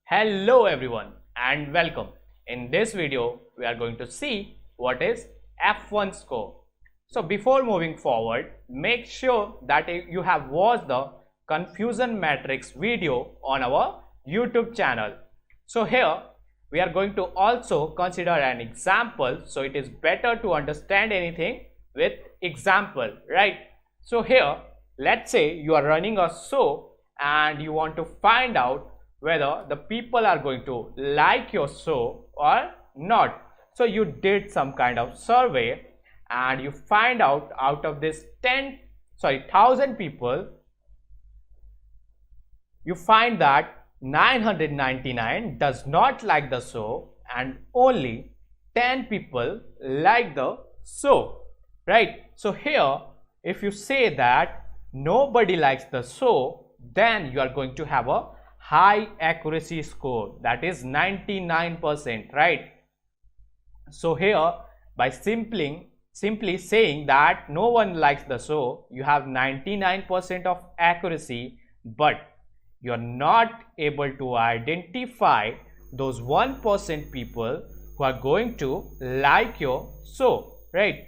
Hello everyone and welcome. In this video, we are going to see what is F1 score. So before moving forward, make sure that you have watched the confusion matrix video on our YouTube channel. So here we are going to also consider an example, so it is better to understand anything with example, right? So here let's say you are running a show and you want to find out whether the people are going to like your show or not. So you did some kind of survey and you find out of this 1000 people, you find that 999 does not like the show and only 10 people like the show, right? So here if you say that nobody likes the show, then you are going to have a high accuracy score, that is 99%, right? So here by simply saying that no one likes the show, you have 99% of accuracy, but you are not able to identify those 1% people who are going to like your show, right?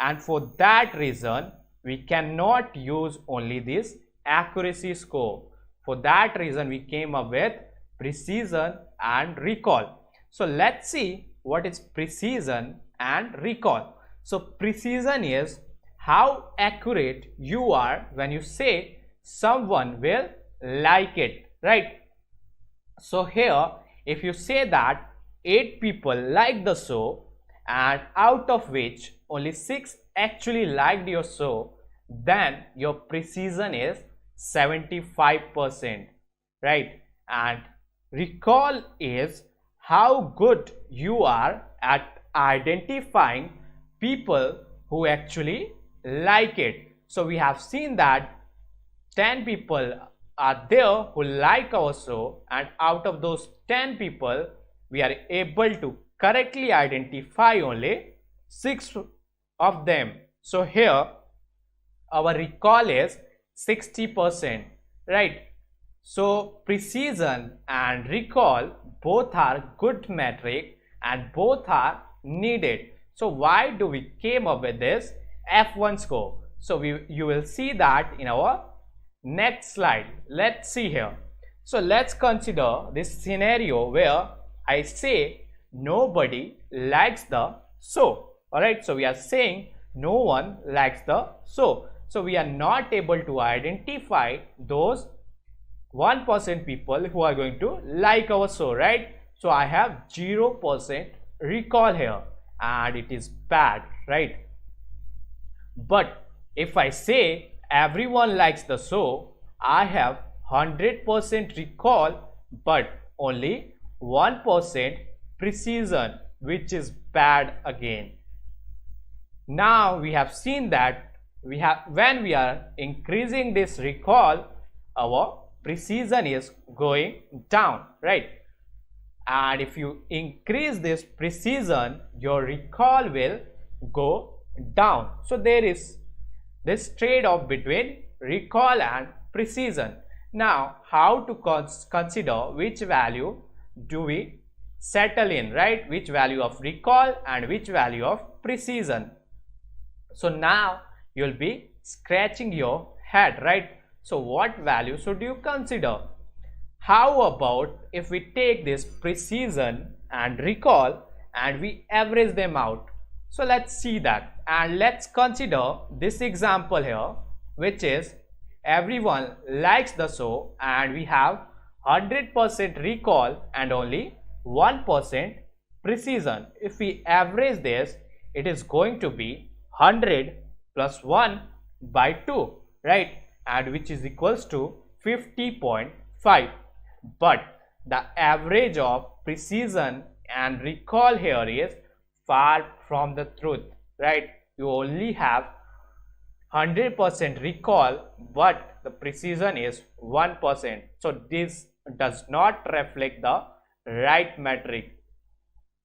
And for that reason we cannot use only this accuracy score. For that reason we came up with precision and recall. So let's see what is precision and recall. So precision is how accurate you are when you say someone will like it, right? So here if you say that 8 people like the show and out of which only 6 actually liked your show, then your precision is 75%, right? And recall is how good you are at identifying people who actually like it. So we have seen that 10 people are there who like our show, and out of those 10 people we are able to correctly identify only 6 of them. So here our recall is 60%, right? So precision and recall both are good metric and both are needed. So why do we came up with this F1 score? So you will see that in our next slide. Let's see here. So let's consider this scenario where I say nobody likes the show. Alright, so we are saying no one likes the show. So we are not able to identify those 1% people who are going to like our show, right? So I have 0% recall here and it is bad, right? But if I say everyone likes the show, I have 100% recall but only 1% precision, which is bad again. Now we have seen that when we are increasing this recall, our precision is going down, right? And if you increase this precision, your recall will go down. So there is this trade-off between recall and precision. Now how to consider which value do we settle in, right? Which value of recall and which value of precision. So now you'll be scratching your head, right? So what value should you consider? How about if we take this precision and recall and we average them out? So let's see that, and let's consider this example here, which is everyone likes the show and we have 100% recall and only 1% precision. If we average this, it is going to be 100 plus 1 by 2, right? And which is equals to 50.5. But the average of precision and recall here is far from the truth, right? You only have 100% recall but the precision is 1%. So this does not reflect the right metric.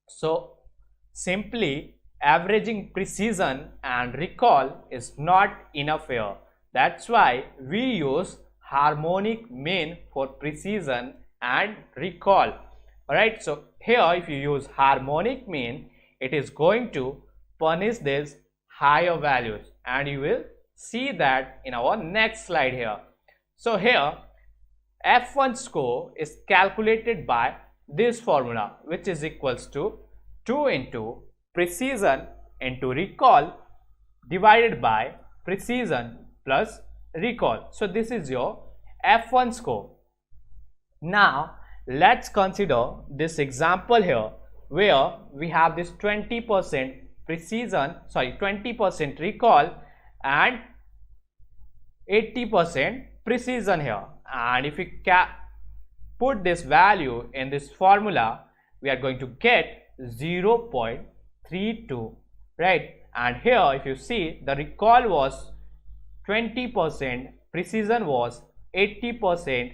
So simply averaging precision and recall is not enough here. That's why we use harmonic mean for precision and recall. Alright, so here if you use harmonic mean, it is going to punish these higher values, and you will see that in our next slide here. So here F1 score is calculated by this formula, which is equals to 2 into precision into recall divided by precision plus recall. So this is your F1 score. Now let's consider this example here where we have this 20% precision, 20% recall and 80% precision here. And if we put this value in this formula, we are going to get 0.32, right? And here if you see, the recall was 20%, precision was 80%,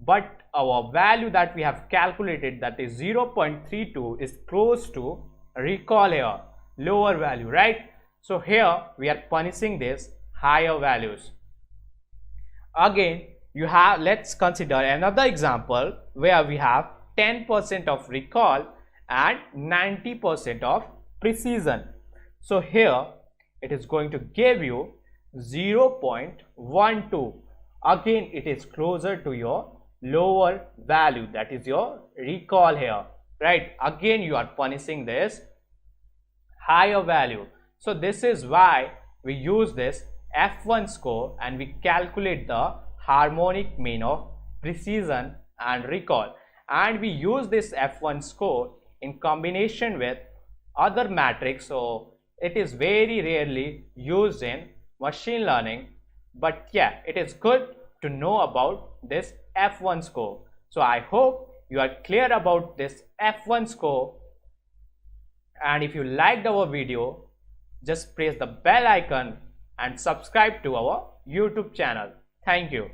but our value that we have calculated, that is 0.32, is close to recall here, lower value, right? So here we are punishing this higher values. Again, let's consider another example where we have 10% of recall and 90% of precision. So here it is going to give you 0.12. Again, it is closer to your lower value, that is your recall here, right? Again, you are punishing this higher value. So this is why we use this F1 score and we calculate the harmonic mean of precision and recall, and we use this F1 score in combination with other metrics. So it is very rarely used in machine learning, but yeah, it is good to know about this F1 score. So I hope you are clear about this F1 score, and if you liked our video, just press the bell icon and subscribe to our YouTube channel. Thank you.